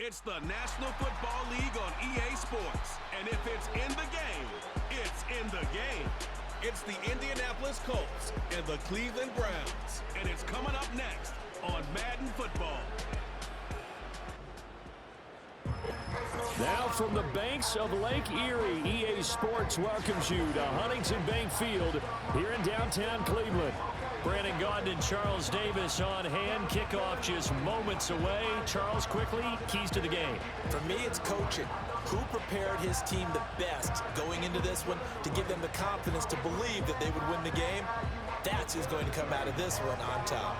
It's the National Football League on EA Sports. And if it's in the game, it's in the game. It's the Indianapolis Colts and the Cleveland Browns. And it's coming up next on Madden Football. Now from the banks of Lake Erie, EA Sports welcomes you to Huntington Bank Field here in downtown Cleveland. Brandon Gaudin and Charles Davis on hand. Kickoff just moments away. Charles, quickly, keys to the game. For me, it's coaching. Who prepared his team the best going into this one to give them the confidence to believe that they would win the game? That's who's going to come out of this one on top.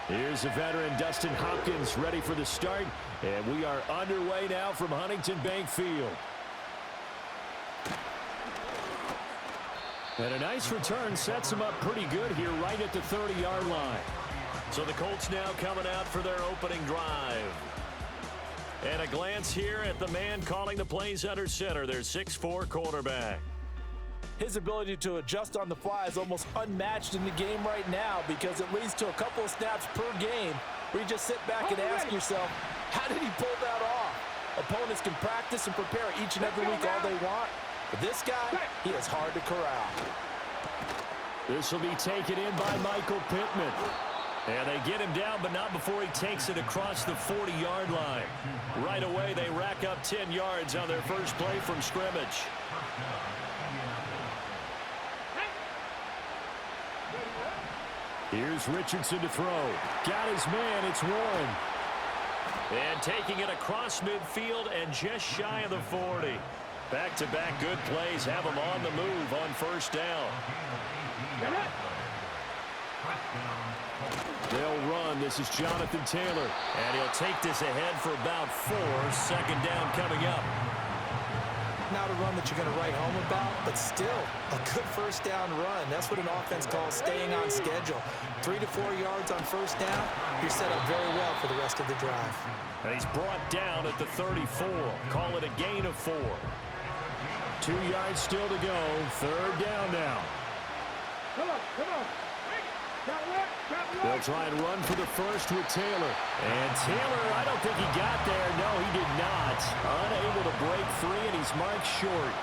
Here's the veteran Dustin Hopkins ready for the start, and we are underway now from Huntington Bank Field. And a nice return sets him up pretty good here right at the 30-yard line. So the Colts now coming out for their opening drive. And a glance here at the man calling the plays under center, their 6'4" quarterback. His ability to adjust on the fly is almost unmatched in the game right now because it leads to a couple of snaps per game where you just sit back and ask yourself, how did he pull that off? Opponents can practice and prepare each and every week all they want, but this guy, he is hard to corral. This will be taken in by Michael Pittman. And they get him down, but not before he takes it across the 40-yard line. Right away, they rack up 10 yards on their first play from scrimmage. Here's Richardson to throw. Got his man, it's Warren. And taking it across midfield and just shy of the 40. Back-to-back good plays have him on the move on first down. They'll run. This is Jonathan Taylor. And he'll take this ahead for about 4. Second down coming up. Not a run that you're going to write home about, but still a good first down run. That's what an offense calls staying on schedule. 3 to 4 yards on first down, you're set up very well for the rest of the drive. And he's brought down at the 34. Call it a gain of 4. 2 yards still to go. Third down now. Come on. They'll try and run for the first with Taylor. And Taylor, I don't think he got there. No, he did not. Unable to break free, and he's marked short.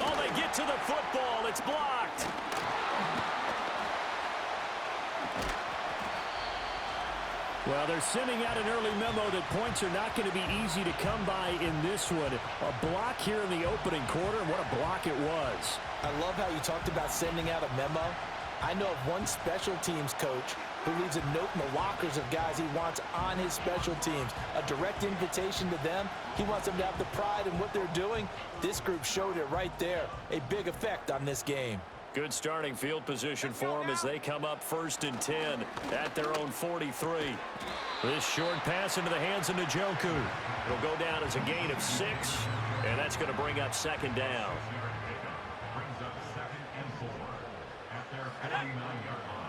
Oh, they get to the football. It's blocked. Well, they're sending out an early memo that points are not going to be easy to come by in this one. A block here in the opening quarter, and what a block it was. I love how you talked about sending out a memo. I know of one special teams coach who leaves a note in the lockers of guys he wants on his special teams. A direct invitation to them. He wants them to have the pride in what they're doing. This group showed it right there. A big effect on this game. Good starting field position for them as they come up 1st and 10 at their own 43. This short pass into the hands of Njoku. It'll go down as a gain of 6, and that's going to bring up second down.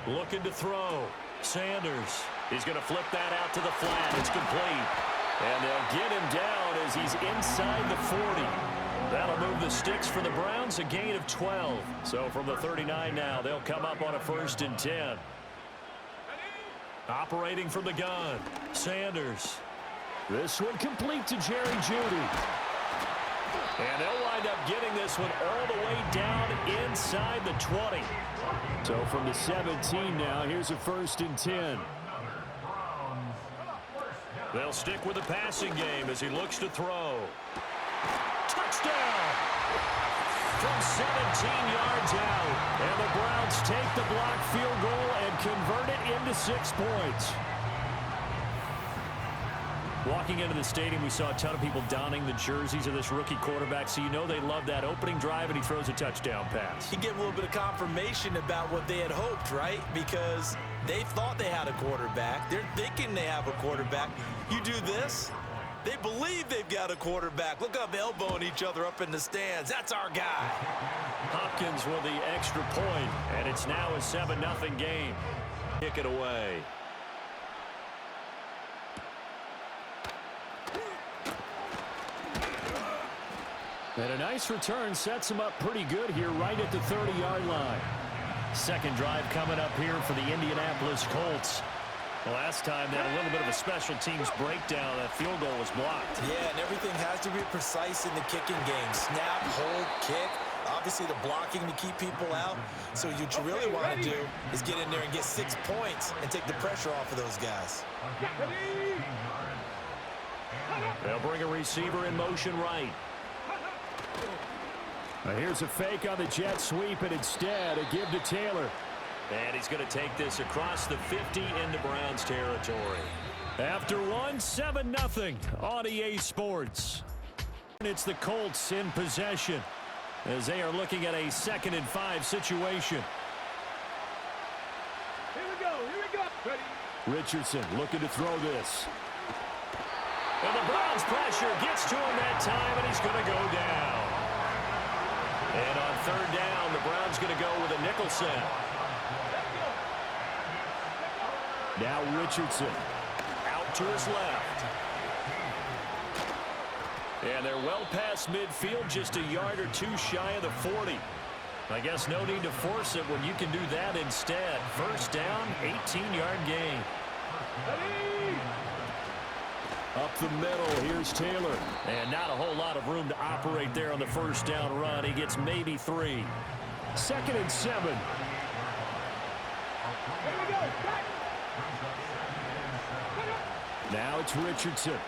Looking to throw. Sanders. He's going to flip that out to the flat. It's complete. And they'll get him down as he's inside the 40. That'll move the sticks for the Browns, a gain of 12. So from the 39 now, they'll come up on a 1st and 10. Operating from the gun, Sanders. This one complete to Jerry Jeudy. And they'll wind up getting this one all the way down inside the 20. So from the 17 now, here's a 1st and 10. They'll stick with the passing game as he looks to throw. Touchdown! From 17 yards out. And the Browns take the blocked field goal and convert it into 6 points. Walking into the stadium, we saw a ton of people donning the jerseys of this rookie quarterback, so you know they love that opening drive, and he throws a touchdown pass. You get a little bit of confirmation about what they had hoped, right? Because they thought they had a quarterback. They're thinking they have a quarterback. You do this, they believe they've got a quarterback. Look up, elbowing each other up in the stands. That's our guy. Hopkins with the extra point, and it's now a 7-0 game. Kick it away. And a nice return sets him up pretty good here right at the 30-yard line. Second drive coming up here for the Indianapolis Colts. Last time they had a little bit of a special teams breakdown. That field goal was blocked. Yeah, and everything has to be precise in the kicking game. Snap, hold, kick. Obviously the blocking to keep people out. So what you really want to do is get in there and get 6 points and take the pressure off of those guys. They'll bring a receiver in motion right. Now here's a fake on the jet sweep, and instead a give to Taylor. And he's going to take this across the 50 into Browns territory. After one, 7-0 on EA Sports. It's the Colts in possession as they are looking at a 2nd and 5 situation. Here we go. Ready? Richardson looking to throw this. And the Browns pressure gets to him that time, and he's going to go down. And on 3rd down, the Browns going to go with a nickel set. Now Richardson out to his left. And they're well past midfield, just a yard or two shy of the 40. I guess no need to force it when you can do that instead. 1st down, 18-yard gain. Up the middle, here's Taylor. And not a whole lot of room to operate there on the 1st down run. He gets maybe 3. 2nd and 7. Now it's Richardson.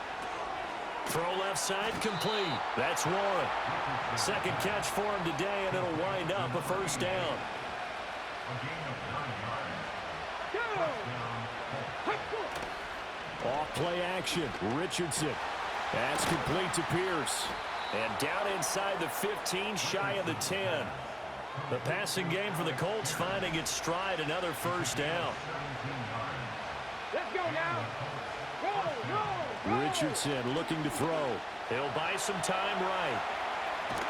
Throw left side complete. That's Warren. 2nd catch for him today, and it'll wind up a 1st down. Off play action. Richardson. That's complete to Pierce. And down inside the 15, shy of the 10. The passing game for the Colts finding its stride, another 1st down. Let's go now. Go. Richardson looking to throw. He'll buy some time right.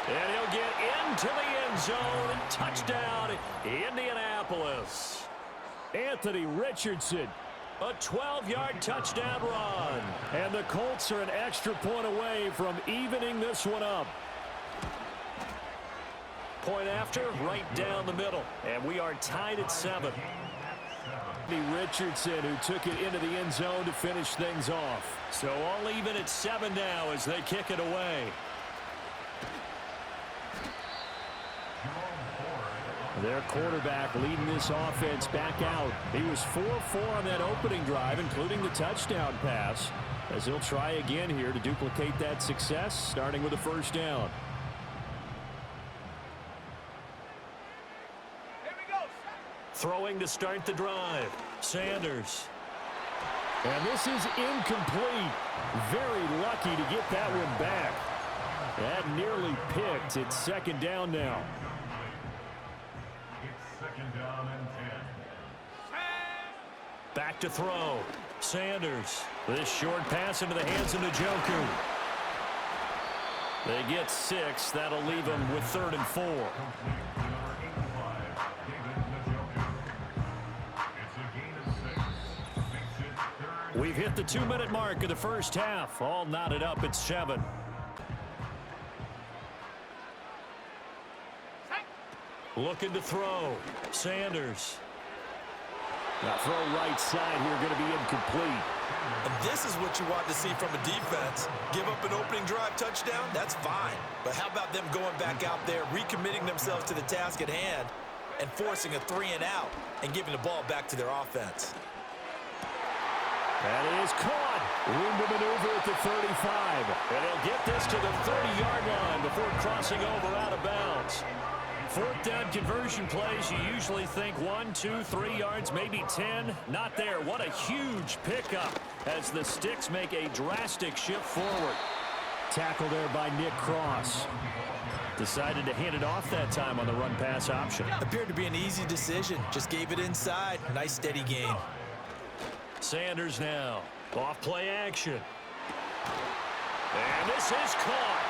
And he'll get into the end zone. Touchdown, Indianapolis. Anthony Richardson. A 12-yard touchdown run. And the Colts are an extra point away from evening this one up. Point after, right down the middle. And we are tied at 7. Richardson, who took it into the end zone to finish things off. So all even at 7 now as they kick it away. Their quarterback leading this offense back out. He was 4-4 on that opening drive, including the touchdown pass, as he'll try again here to duplicate that success, starting with a 1st down. Throwing to start the drive. Sanders. And this is incomplete. Very lucky to get that one back. That nearly picked. It's 2nd down now. It's 2nd down and 10. Back to throw. Sanders. This short pass into the hands of Njoku. They get 6. That'll leave them with 3rd and 4. We've hit the 2-minute mark of the 1st half. All knotted up at 7. Looking to throw. Sanders. Now throw right side here, going to be incomplete. And this is what you want to see from a defense. Give up an opening drive touchdown, that's fine. But how about them going back out there, recommitting themselves to the task at hand, and forcing a 3 and out, and giving the ball back to their offense. That is caught. Room to maneuver at the 35. And he'll get this to the 30-yard line before crossing over out of bounds. 4th down conversion plays, you usually think 1, 2, 3 yards, maybe 10. Not there. What a huge pickup as the Sticks make a drastic shift forward. Tackle there by Nick Cross. Decided to hand it off that time on the run-pass option. Appeared to be an easy decision. Just gave it inside. Nice steady gain. Sanders now. Off play action. And this is caught.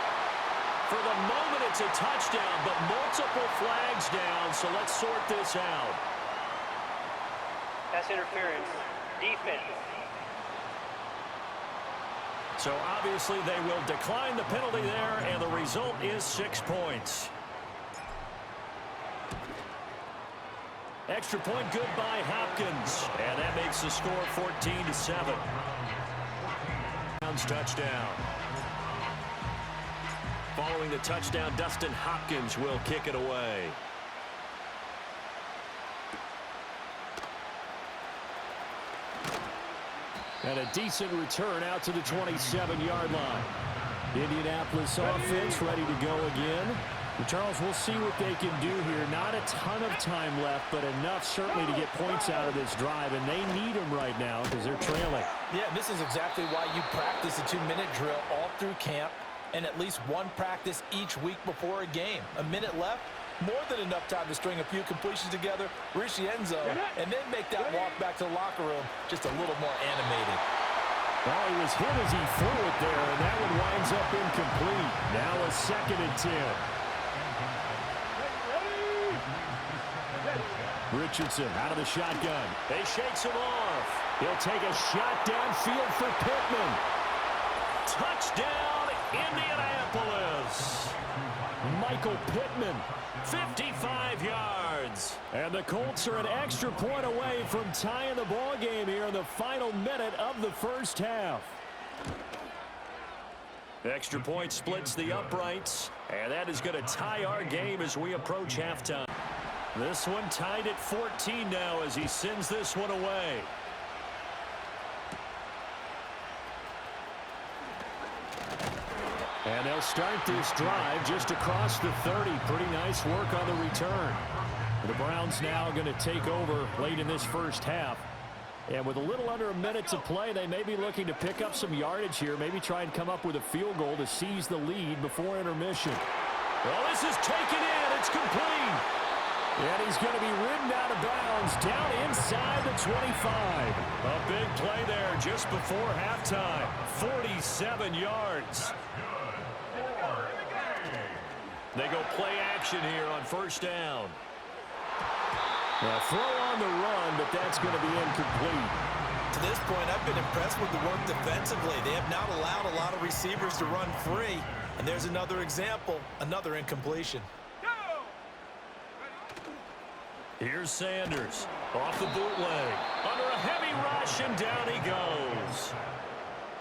For the moment, it's a touchdown, but multiple flags down, so let's sort this out. That's interference. Defense. So obviously they will decline the penalty there, and the result is 6 points. Extra point good by Hopkins, and that makes the score 14-7. Touchdown. Following the touchdown, Dustin Hopkins will kick it away. And a decent return out to the 27-yard line. Indianapolis offense ready to go again. Charles, we'll see what they can do here. Not a ton of time left, but enough certainly to get points out of this drive, and they need them right now because they're trailing. Yeah, this is exactly why you practice a 2-minute drill all through camp and at least one practice each week before a game. A minute left, more than enough time to string a few completions together, reach the end zone, and then make that walk back to the locker room just a little more animated. Well, he was hit as he threw it there, and that one winds up incomplete. Now a 2nd and 10. Richardson out of the shotgun. They shakes him off. He'll take a shot downfield for Pittman. Touchdown, Indianapolis. Michael Pittman. 55 yards. And the Colts are an extra point away from tying the ball game here in the final minute of the first half. Extra point splits the uprights, and that is going to tie our game as we approach halftime. This one tied at 14 now as he sends this one away. And they'll start this drive just across the 30. Pretty nice work on the return. The Browns now going to take over late in this first half. And with a little under a minute to play, they may be looking to pick up some yardage here. Maybe try and come up with a field goal to seize the lead before intermission. Well, this is taken in. It's complete. And he's going to be ridden out of bounds down inside the 25. A big play there just before halftime. 47 yards. They go play action here on first down. Now throw on the run, but that's going to be incomplete. To this point, I've been impressed with the work defensively. They have not allowed a lot of receivers to run free. And there's another example, another incompletion. Here's Sanders off the bootleg. Under a heavy rush, and down he goes.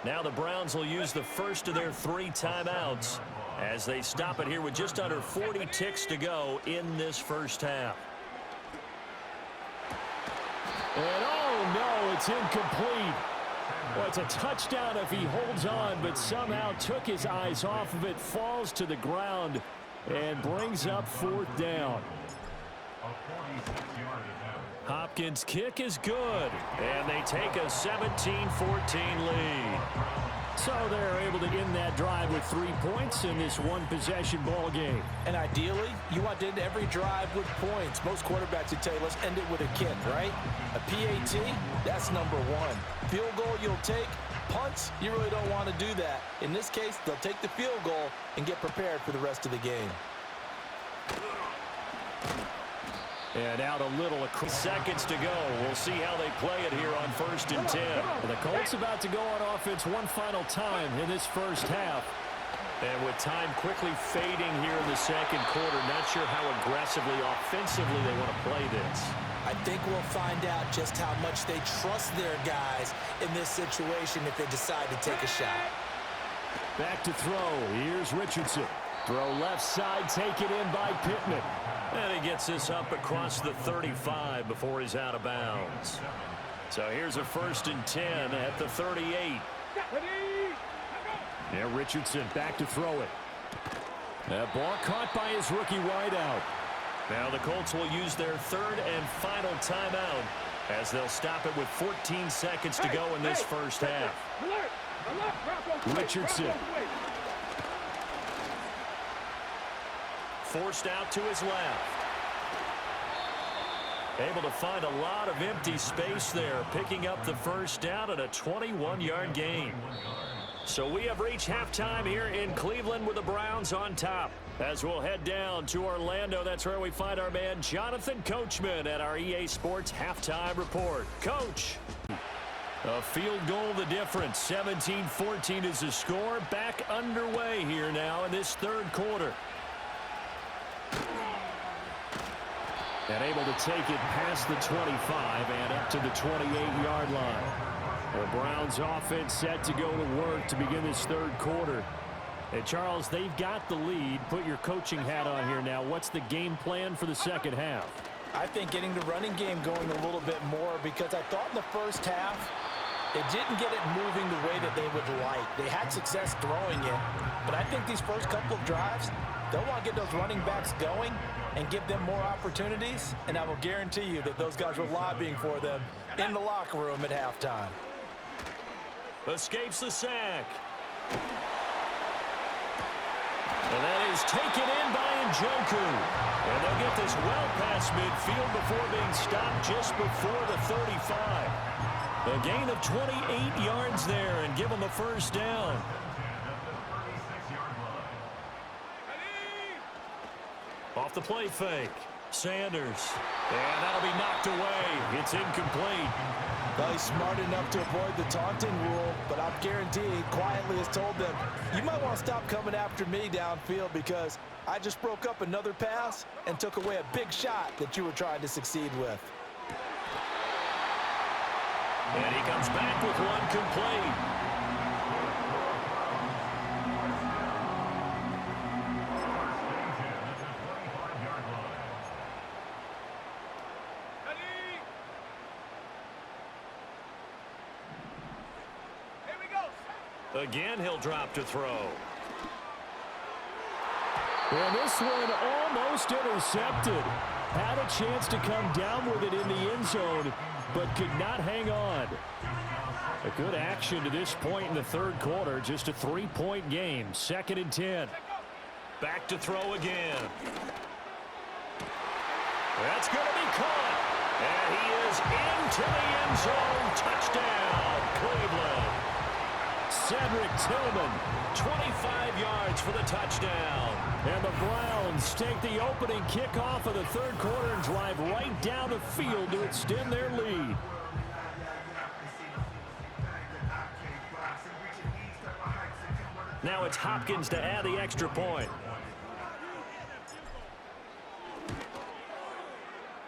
Now the Browns will use the first of their 3 timeouts as they stop it here with just under 40 ticks to go in this first half. And oh no, it's incomplete. Well, it's a touchdown if he holds on, but somehow took his eyes off of it, falls to the ground, and brings up 4th down. Hopkins' kick is good, and they take a 17-14 lead. So they're able to end that drive with 3 points in this one-possession ball game. And ideally, you want to end every drive with points. Most quarterbacks would tell you, let's end it with a kick, right? A PAT, that's number 1. Field goal you'll take. Punts, you really don't want to do that. In this case, they'll take the field goal and get prepared for the rest of the game. And out a little. Seconds to go. We'll see how they play it here on 1st and 10. The Colts about to go on offense one final time in this first half. And with time quickly fading here in the second quarter, not sure how aggressively, offensively they want to play this. I think we'll find out just how much they trust their guys in this situation if they decide to take a shot. Back to throw. Here's Richardson. Throw left side, taken in by Pittman. And he gets this up across the 35 before he's out of bounds. So here's a 1st and 10 at the 38. Yeah, Richardson back to throw it. That ball caught by his rookie wideout. Now the Colts will use their 3rd and final timeout as they'll stop it with 14 seconds to go in this first half. Richardson. Forced out to his left. Able to find a lot of empty space there, picking up the first down at a 21-yard gain. So we have reached halftime here in Cleveland with the Browns on top. As we'll head down to Orlando, that's where we find our man Jonathan Coachman at our EA Sports Halftime Report. Coach. A field goal the difference. 17-14 is the score. Back underway here now in this third quarter. And able to take it past the 25 and up to the 28-yard line. The Browns offense set to go to work to begin this third quarter. And Charles, they've got the lead. Put your coaching hat on here now. What's the game plan for the second half? I think getting the running game going a little bit more, because I thought in the first half they didn't get it moving the way that they would like. They had success throwing it, but I think these first couple of drives, they'll want to get those running backs going and give them more opportunities, and I will guarantee you that those guys were lobbying for them in the locker room at halftime. Escapes the sack. And that is taken in by Njoku. And they'll get this well past midfield before being stopped just before the 35. A gain of 28 yards there and give them a first down. Off the play fake. Sanders. And that'll be knocked away. It's incomplete. Well, he's smart enough to avoid the taunting rule, but I'm guaranteeing quietly has told them, you might want to stop coming after me downfield because I just broke up another pass and took away a big shot that you were trying to succeed with. And he comes back with one complete. Again, he'll drop to throw. And this one almost intercepted. Had a chance to come down with it in the end zone, but could not hang on. A good action to this point in the third quarter. Just a 3-point game. 2nd and 10. Back to throw again. That's going to be caught. And he is into the end zone. Touchdown, Cleveland. Cedric Tillman, 25 yards for the touchdown. And the Browns take the opening kickoff of the third quarter and drive right down the field to extend their lead. Now it's Hopkins to add the extra point.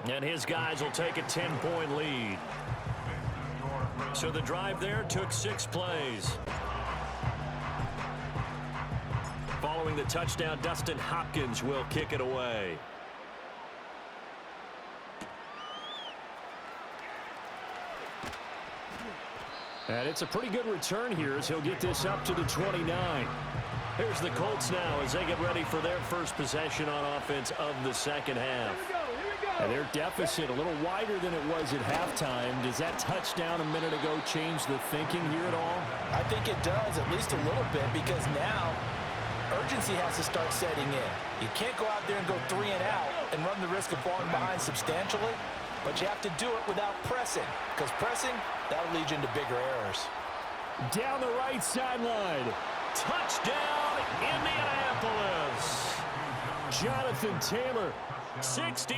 And his guys will take a 10-point lead. So the drive there took 6 plays. Following the touchdown, Dustin Hopkins will kick it away. And it's a pretty good return here as he'll get this up to the 29. Here's the Colts now as they get ready for their first possession on offense of the second half. And their deficit a little wider than it was at halftime. Does that touchdown a minute ago change the thinking here at all? I think it does, at least a little bit, because now urgency has to start setting in. You can't go out there and go 3 and out and run the risk of falling behind substantially, but you have to do it without pressing, because pressing, that'll lead you into bigger errors. Down the right sideline. Touchdown, Indianapolis. Jonathan Taylor, 67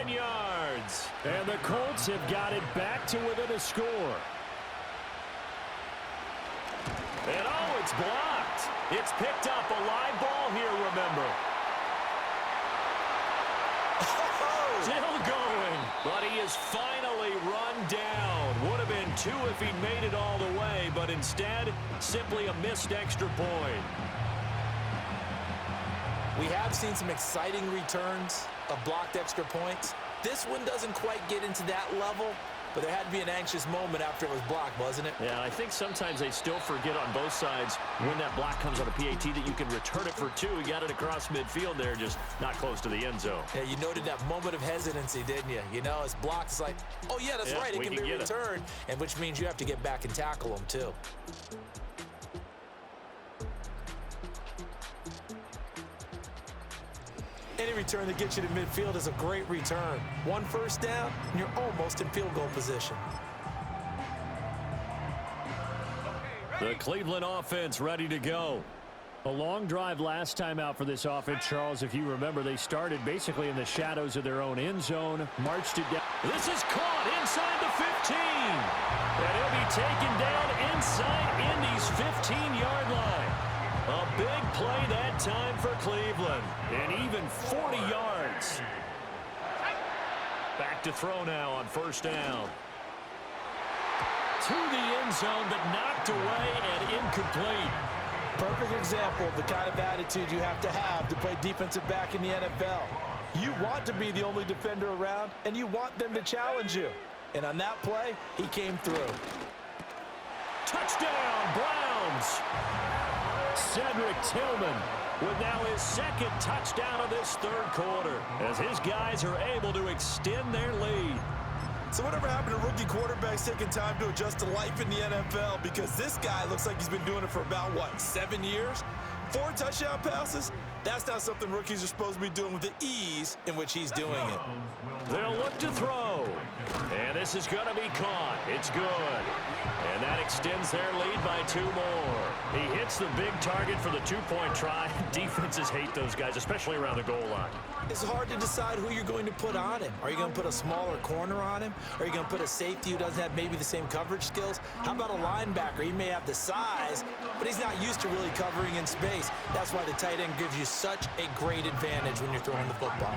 yards. And the Colts have got it back to within a score. And oh, it's blocked. It's picked up. A live ball here, remember. Still going, but he is finally run down. Would have been 2 if he'd made it all the way, but instead, simply a missed extra point. We have seen some exciting returns of blocked extra points. This one doesn't quite get into that level, but there had to be an anxious moment after it was blocked, wasn't it? Yeah, I think sometimes they still forget on both sides when that block comes on a PAT that you can return it for 2. You got it across midfield there, just not close to the end zone. Yeah, you noted that moment of hesitancy, didn't you? You know, it's blocked. It's like, oh, yeah, that's right. It can be returned, and which means you have to get back and tackle them, too. Any return that gets you to midfield is a great return. 1 first down, and you're almost in field goal position. The Cleveland offense ready to go. A long drive last time out for this offense, Charles. If you remember, they started basically in the shadows of their own end zone, marched it down. This is caught inside the 15. And he'll be taken down inside Indy's 15-yard line. A big play that time for Cleveland. And even 40 yards. Back to throw now on first down. To the end zone, but knocked away and incomplete. Perfect example of the kind of attitude you have to play defensive back in the NFL. You want to be the only defender around, and you want them to challenge you. And on that play, he came through. Touchdown, Browns! Cedric Tillman with now his second touchdown of this third quarter, as his guys are able to extend their lead. So whatever happened to rookie quarterbacks taking time to adjust to life in the NFL? Because this guy looks like he's been doing it for about, 7 years? 4 touchdown passes? That's not something rookies are supposed to be doing with the ease in which he's doing it. They'll look to throw. And this is going to be caught. It's good. And that extends their lead by 2 more. He hits the big target for the 2-point try. Defenses hate those guys, especially around the goal line. It's hard to decide who you're going to put on him. Are you going to put a smaller corner on him? Are you going to put a safety who doesn't have maybe the same coverage skills? How about a linebacker? He may have the size, but he's not used to really covering in space. That's why the tight end gives you such a great advantage when you're throwing the football.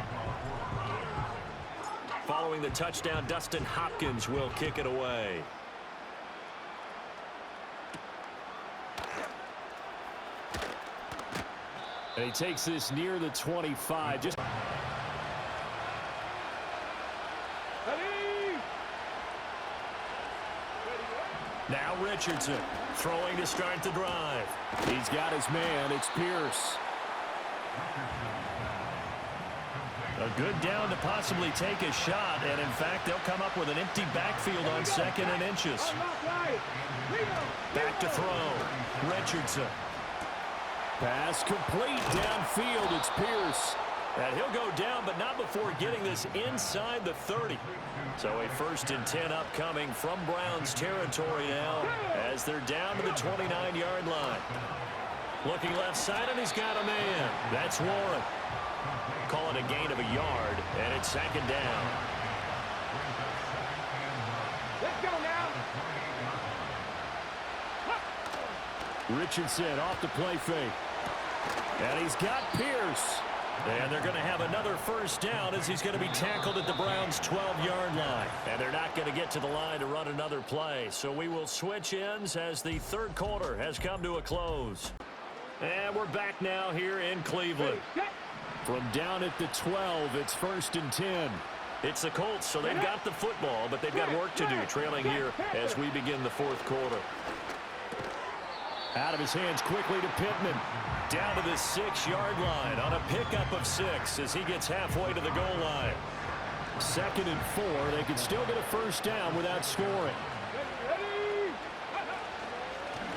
Following the touchdown, Dustin Hopkins will kick it away. and he takes this near the 25. Just now Richardson throwing to start the drive. He's got his man. It's Pierce. A good down to possibly take a shot, and in fact, they'll come up with an empty backfield on 2nd and inches. Back to throw. Richardson. Pass complete downfield. It's Pierce. And he'll go down, but not before getting this inside the 30. So a 1st and 10 upcoming from Browns territory now as they're down to the 29-yard line. Looking left side, and he's got a man. That's Warren. Call it a gain of a yard, and it's 2nd down. Let's go now. Richardson off the play fake. And he's got Pierce. And they're going to have another 1st down as he's going to be tackled at the Browns' 12-yard line. And they're not going to get to the line to run another play. So we will switch ends as the 3rd quarter has come to a close. And we're back now here in Cleveland. From down at the 12, it's 1st and 10. It's the Colts, so they've got the football, but they've got work to do, trailing here as we begin the 4th quarter. Out of his hands quickly to Pittman. Down to the 6-yard line on a pickup of 6 as he gets halfway to the goal line. 2nd and 4. They could still get a 1st down without scoring.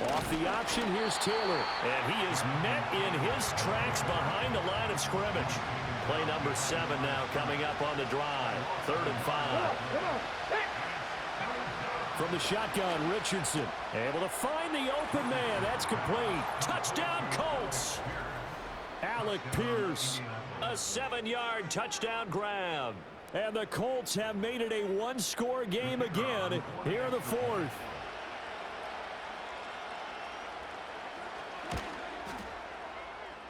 Off the option, here's Taylor. And he is met in his tracks behind the line of scrimmage. Play number 7 now coming up on the drive. 3rd and 5. From the shotgun, Richardson able to find the open man. That's complete. Touchdown, Colts. Alec Pierce. A 7-yard touchdown grab. And the Colts have made it a 1-score game again here in the 4th.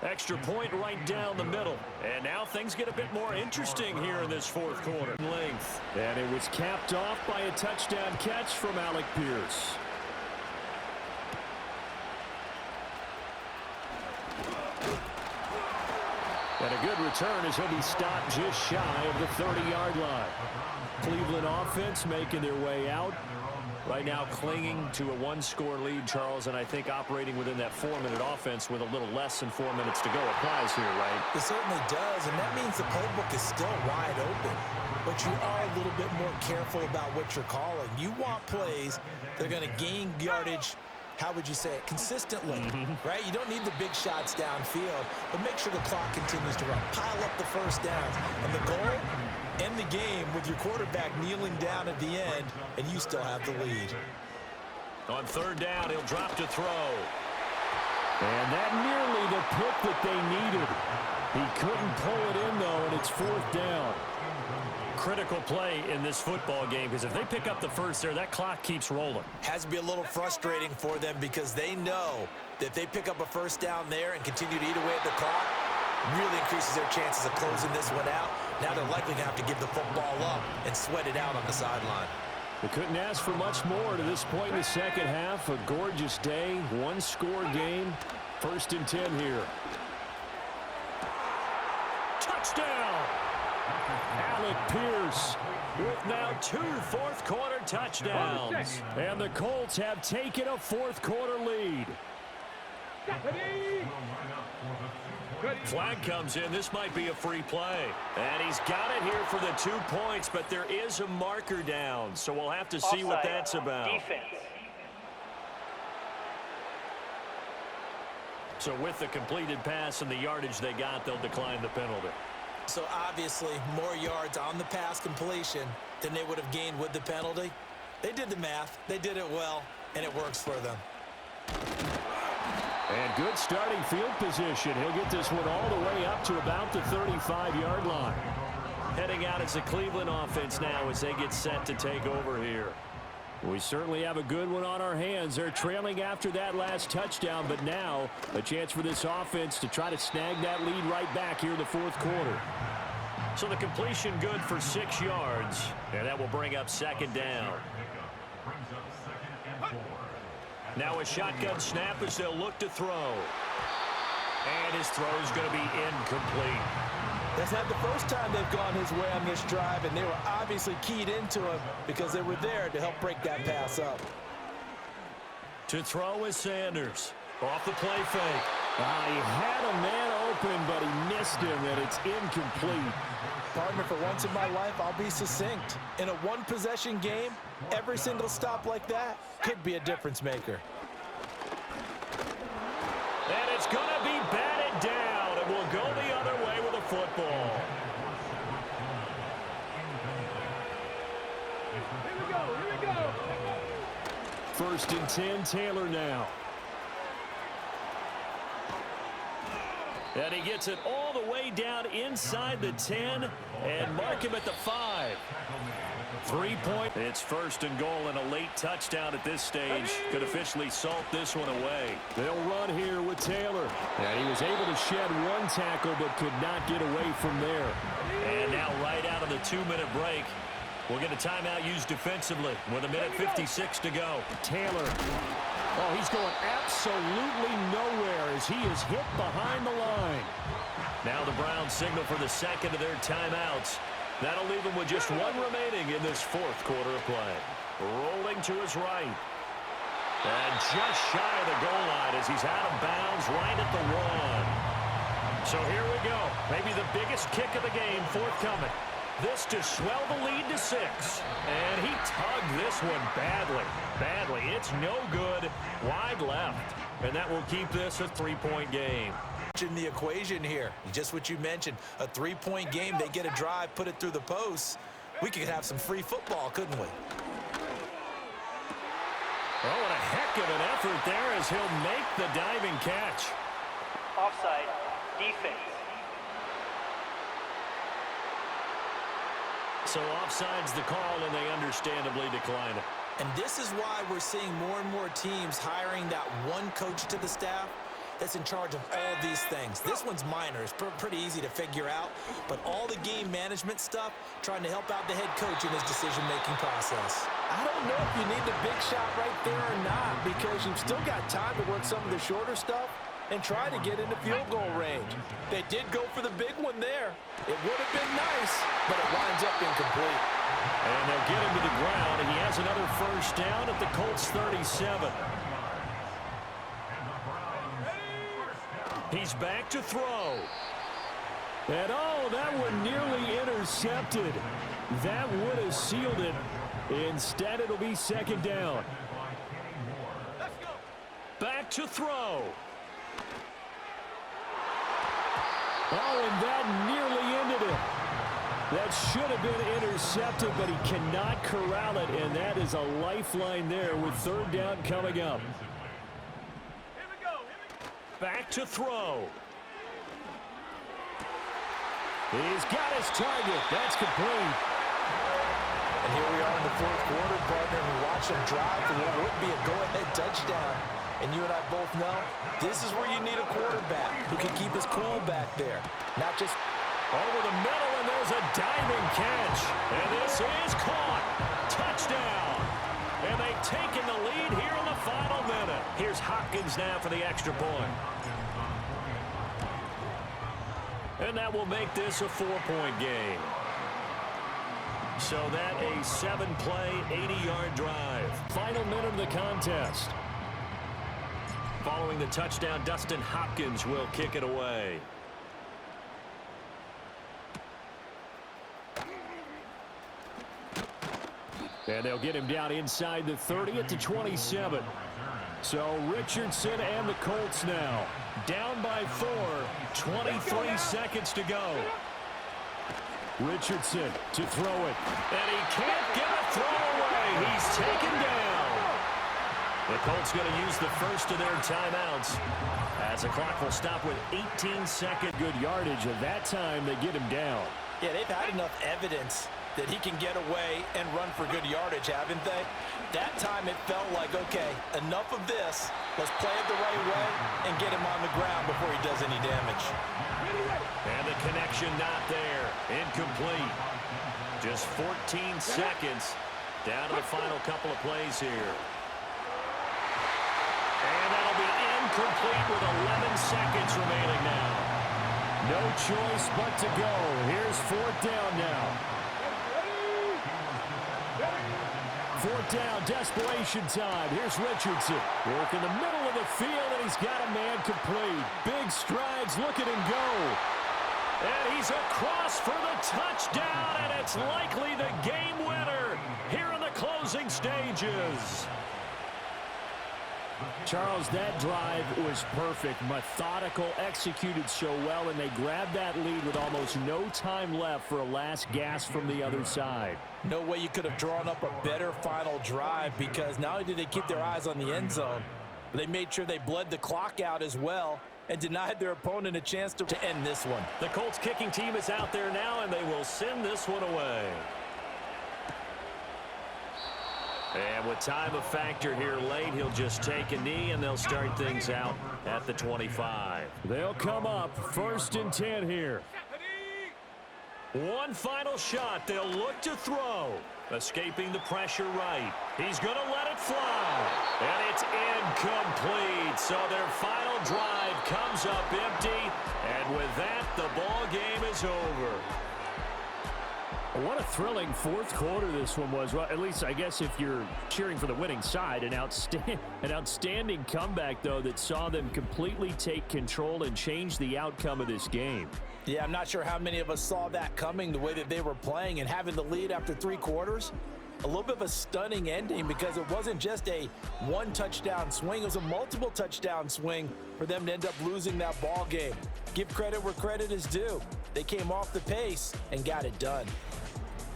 Extra point right down the middle. And now things get a bit more interesting here in this 4th quarter. Length. And it was capped off by a touchdown catch from Alec Pierce. And a good return as he'll be stopped just shy of the 30-yard line. Cleveland offense making their way out. Right now clinging to a 1-score lead, Charles, and I think operating within that 4-minute offense with a little less than 4 minutes to go applies here, right? It certainly does, and that means the playbook is still wide open. But you are a little bit more careful about what you're calling. You want plays that are going to gain yardage, how would you say it, consistently, right? You don't need the big shots downfield, but make sure the clock continues to run. Pile up the 1st downs. And the goal, end the game with your quarterback kneeling down at the end, and you still have the lead. On 3rd down, he'll drop to throw. And that nearly the pick that they needed. He couldn't pull it in, though, and it's 4th down. Critical play in this football game, because if they pick up the first there, that clock keeps rolling. Has to be a little frustrating for them because they know that if they pick up a first down there and continue to eat away at the clock, really increases their chances of closing this one out. Now they're likely going to have to give the football up and sweat it out on the sideline. They couldn't ask for much more to this point in the second half. A gorgeous day, one-score game. 1st and 10 here. Touchdown! Alec Pierce with now 2 fourth-quarter touchdowns. And the Colts have taken a fourth-quarter lead. Flag comes in. This might be a free play. And he's got it here for the 2 points, but there is a marker down, so we'll have to see what that's about. Defense. So with the completed pass and the yardage they got, they'll decline the penalty. So obviously more yards on the pass completion than they would have gained with the penalty. They did the math. They did it well, and it works for them. And good starting field position. He'll get this one all the way up to about the 35-yard line. Heading out as the Cleveland offense now as they get set to take over here. We certainly have a good one on our hands. They're trailing after that last touchdown, but now a chance for this offense to try to snag that lead right back here in the 4th quarter. So the completion good for 6 yards, and that will bring up 2nd down. Now a shotgun snap as they'll look to throw. And his throw is going to be incomplete. That's not the first time they've gone his way on this drive, and they were obviously keyed into him because they were there to help break that pass up. To throw is Sanders. Off the play fake. He had a man open, but he missed him, and it's incomplete. Partner, for once in my life, I'll be succinct. In a one-possession game, every single stop like that could be a difference maker. And it's going to be batted down, and we'll go the other way with a football. Here we go. 1st and 10, Taylor now. And he gets it all the way down inside the 10 and mark him at the 5. 3-point. It's 1st and goal, and a late touchdown at this stage could officially salt this one away. They'll run here with Taylor. And he was able to shed one tackle but could not get away from there. And now right out of the 2-minute break, we'll get a timeout used defensively with 1:56 to go. Taylor. Oh, he's going absolutely nowhere as he is hit behind the line. Now the Browns signal for the 2nd of their timeouts. That'll leave him with just 1 remaining in this 4th quarter of play. Rolling to his right. And just shy of the goal line as he's out of bounds right at the 1. So here we go. Maybe the biggest kick of the game forthcoming. This to swell the lead to 6. And he tugged this one badly. It's no good. Wide left. And that will keep this a 3-point game. In the equation here, just what you mentioned, a 3-point game, they get a drive, put it through the posts. We could have some free football, couldn't we? Oh, what a heck of an effort there as he'll make the diving catch. Offside. Defense. So offside's the call, and they understandably decline it. And this is why we're seeing more and more teams hiring that one coach to the staff that's in charge of all these things. This one's minor. It's pretty easy to figure out. But all the game management stuff, trying to help out the head coach in his decision-making process. I don't know if you need the big shot right there or not, because you've still got time to work some of the shorter stuff and try to get into field goal range. They did go for the big one there. It would have been nice, but it winds up incomplete. And they'll get him to the ground, and he has another 1st down at the Colts 37. He's back to throw. And oh, that one nearly intercepted. That would have sealed it. Instead, it'll be 2nd down. Back to throw. Oh, and that nearly ended it. That should have been intercepted, but he cannot corral it, and that is a lifeline there with 3rd down coming up. back to throw. He's got his target. That's complete. And here we are in the fourth quarter, partner, and we watch them drive for what would be a go-ahead touchdown. And you and I both know this is where you need a quarterback who can keep his cool back there. Not just over the middle, and there's a diving catch. And this is caught. Touchdown. And they've taken the lead here in the final minute. Here's Hopkins now for the extra point. And that will make this a 4-point game. So that a 7-play, 80-yard drive. Final minute of the contest. Following the touchdown, Dustin Hopkins will kick it away. And they'll get him down inside the 30 at the 27. So Richardson and the Colts now down by 4, 23 seconds to go. Richardson to throw it. And he can't get a throw away. He's taken down. The Colts going to use the first of their timeouts as the clock will stop with 18-second good yardage. At that time, they get him down. Yeah, they've had enough evidence that he can get away and run for good yardage, haven't they? That time it felt like, okay, enough of this. Let's play it the right way and get him on the ground before he does any damage. And the connection not there. Incomplete. Just 14 seconds down to the final couple of plays here. And that'll be incomplete with 11 seconds remaining now. No choice but to go. Here's 4th down now. 4th down, desperation time. Here's Richardson. Work in the middle of the field, and he's got a man complete. Big strides, look at him go. And he's across for the touchdown, and it's likely the game winner here in the closing stages. Charles, that drive was perfect, methodical, executed so well, and they grabbed that lead with almost no time left for a last gasp from the other side. No way you could have drawn up a better final drive, because not only did they keep their eyes on the end zone, but they made sure they bled the clock out as well and denied their opponent a chance to end this one. The Colts kicking team is out there now, and they will send this one away. And with time a factor here late, he'll just take a knee, and they'll start things out at the 25. They'll come up 1st and 10 here. One final shot. They'll look to throw. Escaping the pressure right. He's going to let it fly. And it's incomplete. So their final drive comes up empty. And with that, the ball game is over. What a thrilling 4th quarter this one was. Well, at least I guess if you're cheering for the winning side, an outstanding comeback, though, that saw them completely take control and change the outcome of this game. Yeah, I'm not sure how many of us saw that coming, the way that they were playing and having the lead after 3 quarters. A little bit of a stunning ending, because it wasn't just a one-touchdown swing. It was a multiple touchdown swing for them to end up losing that ball game. Give credit where credit is due. They came off the pace and got it done.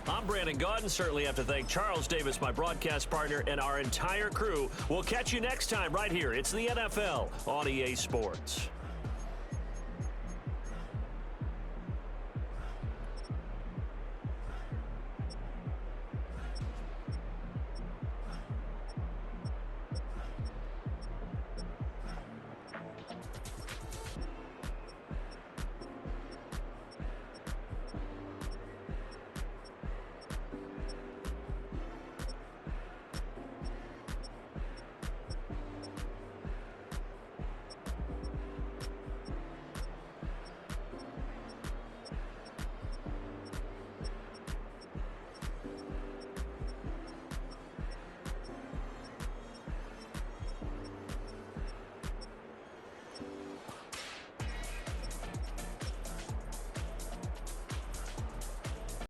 I'm Brandon Gaudin. Certainly have to thank Charles Davis, my broadcast partner, and our entire crew. We'll catch you next time right here. It's the NFL on EA Sports.